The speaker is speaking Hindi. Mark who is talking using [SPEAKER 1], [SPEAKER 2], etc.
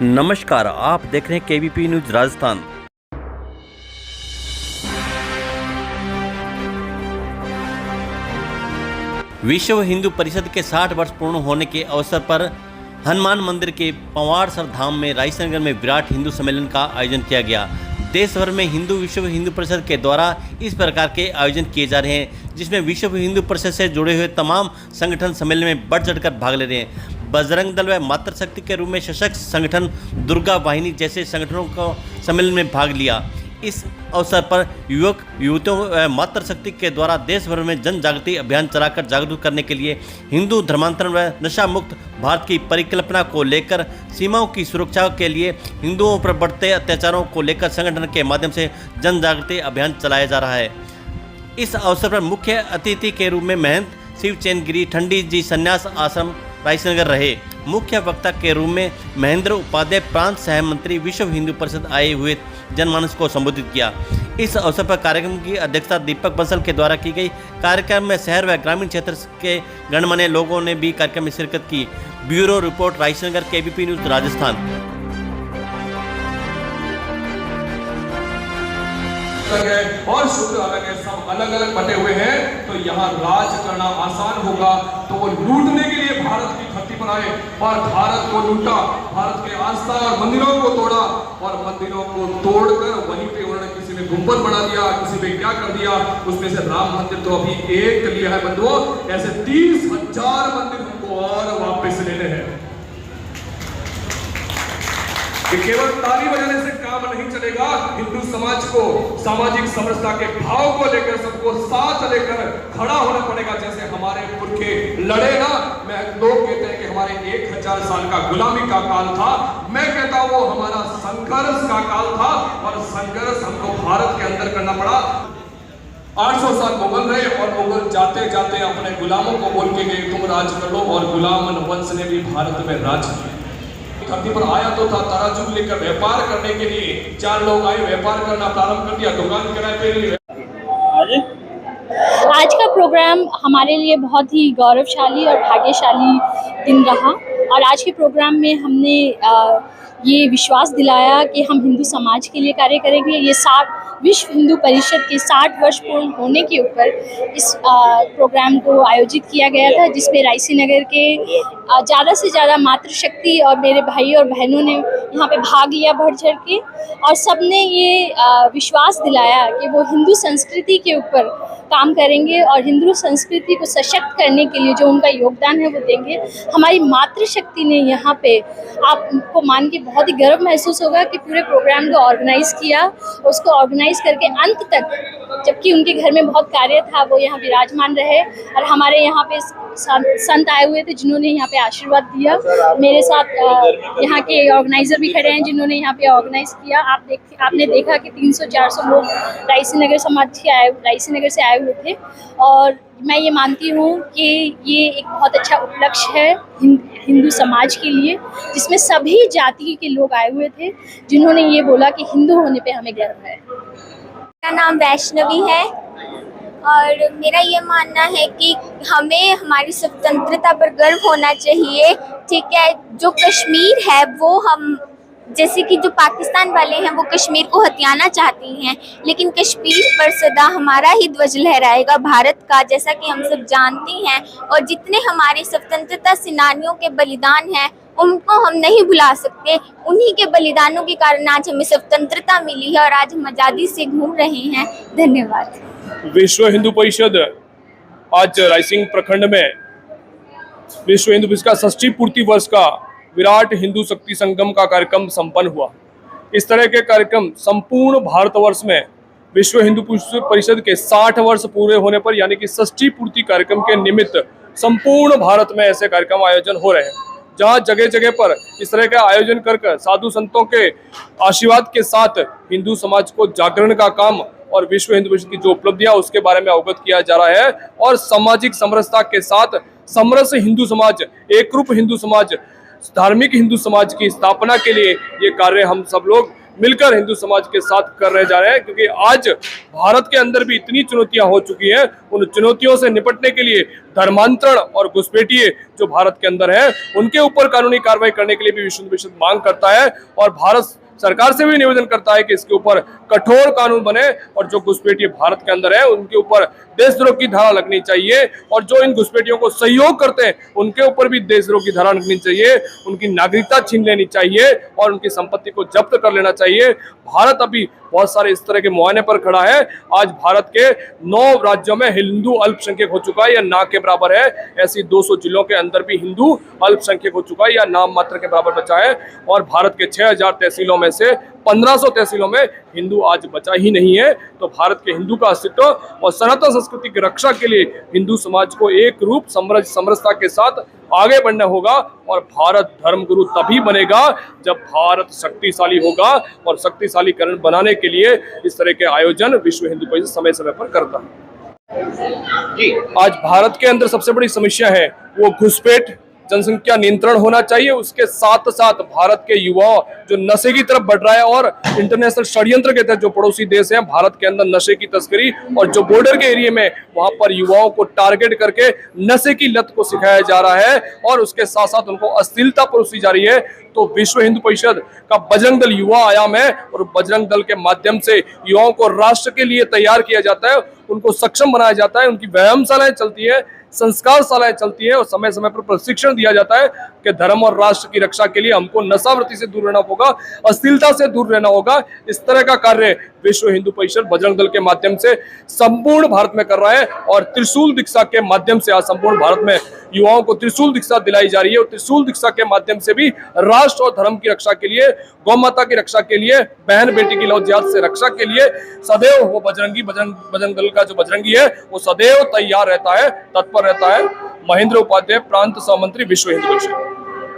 [SPEAKER 1] नमस्कार, आप देख रहे हैं केवीपी न्यूज राजस्थान। विश्व हिंदू परिषद के 60 वर्ष पूर्ण होने के अवसर पर हनुमान मंदिर के पवाड़सर धाम में रायसेनगर में विराट हिंदू सम्मेलन का आयोजन किया गया। देश भर में विश्व हिंदू परिषद के द्वारा इस प्रकार के आयोजन किए जा रहे हैं, जिसमें विश्व हिंदू परिषद से जुड़े हुए तमाम संगठन सम्मेलन में बढ़ चढ़कर भाग ले रहे हैं। बजरंग दल व मातृशक्ति के रूप में सशक्त संगठन दुर्गा वाहिनी जैसे संगठनों को सम्मेलन में भाग लिया। इस अवसर पर युवक युवतियों व मातृशक्ति के द्वारा देश भर में जन जागृति अभियान चलाकर जागरूक करने के लिए हिंदू धर्मांतरण व नशा मुक्त भारत की परिकल्पना को लेकर सीमाओं की सुरक्षा के लिए हिंदुओं पर बढ़ते अत्याचारों को लेकर संगठन के माध्यम से जन जागृति अभियान चलाया जा रहा है। इस अवसर पर मुख्य अतिथि के रूप में महंत शिवचैन गिरी ठंडी जी संन्यास आश्रम रायसेनगर रहे। मुख्य वक्ता के रूप में महेंद्र उपाध्याय प्रांत सह मंत्री विश्व हिंदू परिषद आए हुए जनमानस को संबोधित किया। इस अवसर पर कार्यक्रम की अध्यक्षता दीपक बंसल के द्वारा की गई। कार्यक्रम में शहर व ग्रामीण क्षेत्र के गणमान्य लोगों ने भी कार्यक्रम में शिरकत की। Bureau report Raisenagar, KVP news Rajasthan.
[SPEAKER 2] और शुक्र अलग है, सब अलग अलग बटे हुए हैं, तो यहाँ राज करना आसान होगा। तो वो लूटने के लिए भारत की धरती पर आए और भारत को लूटा, भारत के आस्था और मंदिरों को तोड़ा और मंदिरों को तोड़कर वहीं पे उन्होंने किसी में गुंबद बना दिया, किसी में क्या कर दिया। उसमें से राम मंदिर तो अभी एक लिया है बंधुओं, ऐसे 30,000 मंदिर हमको और वापस लेने हैं। कि केवल ताली बजाने से काम नहीं चलेगा। हिंदू समाज को सामाजिक समरसता के भाव को लेकर सबको साथ लेकर खड़ा होना पड़ेगा। जैसे हमारे पुरखे लड़े ना, मैं लोग कहते हैं कि हमारे 1000 साल का गुलामी का काल था, मैं कहता हूं वो हमारा संघर्ष का काल था और संघर्ष हमको भारत के अंदर करना पड़ा। 800 साल मुगल रहे और मुगल जाते जाते अपने गुलामों को बोल के गए तुम राज कर लो, और गुलाम वंश ने भी भारत में राज किया। धरती पर आया तो था तराजू लेकर व्यापार करने के लिए। 4 लोग आए, व्यापार करना प्रारंभ कर दिया, दुकान किराए पे लिए।
[SPEAKER 3] आज का प्रोग्राम हमारे लिए बहुत ही गौरवशाली और भाग्यशाली दिन रहा और आज के प्रोग्राम में हमने ये विश्वास दिलाया कि हम हिंदू समाज के लिए कार्य करेंगे। ये विश्व हिंदू परिषद के 60 वर्ष पूर्ण होने के ऊपर इस प्रोग्राम को आयोजित किया गया था, जिसमें रायसेनगर के ज़्यादा से ज़्यादा मातृशक्ति और मेरे भाई और बहनों ने यहाँ पे भाग लिया बढ़ चढ़ के, और सब ने ये विश्वास दिलाया कि वो हिंदू संस्कृति के ऊपर काम करेंगे और हिंदू संस्कृति को सशक्त करने के लिए जो उनका योगदान है वो देंगे। हमारी मातृशक्ति ने यहाँ पे, आपको मान के बहुत ही गर्व महसूस होगा कि पूरे प्रोग्राम को ऑर्गेनाइज किया, उसको ऑर्गेनाइज करके अंत तक, जबकि उनके घर में बहुत कार्य था, वो यहाँ विराजमान रहे। और हमारे यहाँ पे संत आए हुए थे जिन्होंने यहाँ पे आशीर्वाद दिया। मेरे साथ यहाँ के ऑर्गेनाइजर भी खड़े हैं जिन्होंने यहाँ पे ऑर्गेनाइज किया। आपने देखा कि 300-400 लोग रायसेनगर से आए हुए थे, और मैं ये मानती हूँ कि ये एक बहुत अच्छा उपलक्ष्य है हिंदू समाज के लिए, जिसमें सभी जाति के लोग आए हुए थे जिन्होंने ये बोला कि हिंदू होने पे हमें गर्व है।
[SPEAKER 4] मेरा नाम वैष्णवी है और मेरा ये मानना है कि हमें हमारी स्वतंत्रता पर गर्व होना चाहिए। ठीक है, जो कश्मीर है वो हम, जैसे कि जो पाकिस्तान वाले हैं वो कश्मीर को हथियाना चाहती हैं, लेकिन कश्मीर पर सदा हमारा ही ध्वज लहराएगा भारत का, जैसा कि हम सब जानते हैं। और जितने हमारे स्वतंत्रता सेनानियों के बलिदान हैं उनको हम नहीं भुला सकते। उन्हीं के बलिदानों के कारण आज हमें स्वतंत्रता मिली है और आज हम आज़ादी से घूम रहे हैं। धन्यवाद।
[SPEAKER 2] विश्व हिंदू परिषद आज रायसिंग प्रखंड में विश्व हिंदू परिषद का 60 पूर्ति वर्ष का विराट हिंदू शक्ति संगम का कार्यक्रम संपन्न हुआ। इस तरह के कार्यक्रम संपूर्ण भारतवर्ष में विश्व हिंदू परिषद के 60 वर्ष पूरे होने पर, यानी कि 60 पूर्ति कार्यक्रम के निमित्त संपूर्ण भारत में ऐसे कार्यक्रम आयोजन हो रहे हैं, जहां जगह जगह पर इस तरह का आयोजन कर साधु संतों के आशीर्वाद के साथ हिंदू समाज को जागरण का काम और विश्व हिंदू परिषद की जो उपलब्धियां उसके बारे में अवगत किया जा रहा है। और सामाजिक समरसता के साथ समरस हिंदू समाज, एकरूप हिंदू समाज, धार्मिक हिंदू समाज की स्थापना के लिए ये कार्य हम सब लोग मिलकर हिंदू समाज के साथ करने जा रहे हैं, क्योंकि आज भारत के अंदर भी इतनी चुनौतियां हो चुकी हैं। उन चुनौतियों से निपटने के लिए धर्मांतरण और घुसपैठिए जो भारत के अंदर है, उनके ऊपर कानूनी कार्रवाई करने के लिए भी विश्व हिंदू परिषद मांग करता है और भारत सरकार से भी निवेदन करता है कि इसके ऊपर कठोर कानून बने और जो घुसपैठिए भारत के अंदर है उनके ऊपर देशद्रोह की धारा लगनी चाहिए और जो इन घुसपैठियों को सहयोग करते हैं उनके ऊपर भी देशद्रोह की धारा लगनी चाहिए, उनकी नागरिकता छीन लेनी चाहिए और उनकी संपत्ति को जब्त कर लेना चाहिए। भारत अभी बहुत सारे इस तरह के मुआयने पर खड़ा है। आज भारत के 9 राज्यों में हिंदू अल्पसंख्यक हो चुका है या ना के बराबर है। ऐसी 200 जिलों के अंदर भी हिंदू अल्पसंख्यक हो चुका है या नाम मात्र के बराबर बचा है और भारत के 6000 तहसीलों में से 1500 तहसीलों में हिंदू आज बचा ही नहीं है। तो भारत के हिंदू का अस्तित्व और सनातन संस्कृति की रक्षा के लिए हिंदू समाज को एक रूप समरसता के साथ आगे बढ़ना होगा और भारत धर्म गुरु तभी बनेगा जब भारत शक्तिशाली होगा और शक्तिशालीकरण बनाने के लिए इस तरह के आयोजन विश्व हिंदू परिषद समय समय पर करता है। आज भारत के अंदर सबसे बड़ी समस्या है वो घुसपैठ, जनसंख्या नियंत्रण होना चाहिए। उसके साथ साथ भारत के युवा जो नशे की तरफ बढ़ रहा है और इंटरनेशनल षड्यंत्र के तहत जो पड़ोसी देश हैं भारत के अंदर नशे की तस्करी और जो बॉर्डर के एरिया में वहां पर युवाओं को टारगेट करके नशे की लत को सिखाया जा रहा है और उसके साथ साथ उनको अश्लीलता परोसी जा रही है। तो विश्व हिंदू परिषद का बजरंग दल युवा आयाम है और बजरंग दल के माध्यम से युवाओं को राष्ट्र के लिए तैयार किया जाता है, उनको सक्षम बनाया जाता है, उनकी व्यायामशालाएं चलती है, संस्कारशालाएं चलती है और समय समय पर प्रशिक्षण दिया जाता है कि धर्म और राष्ट्र की रक्षा के लिए हमको नशावृत्ति से दूर रहना होगा, अश्लीलता से दूर रहना होगा। इस तरह का कार्य विश्व हिंदू परिषद बजरंग दल के माध्यम से संपूर्ण भारत में कर रहा है और त्रिशूल दीक्षा के माध्यम से आज संपूर्ण भारत में युवाओं को त्रिशूल दीक्षा दिलाई जा रही है और त्रिशूल दीक्षा के माध्यम से भी राष्ट्र और धर्म की रक्षा के लिए, गौ माता की रक्षा के लिए, बहन बेटी की लव जिहाद से रक्षा के लिए सदैव वो बजरंग दल का जो बजरंगी है वो सदैव तैयार रहता है, तत्पर रहता है। महेंद्र उपाध्याय, प्रांत सह मंत्री, विश्व हिंदू परिषद।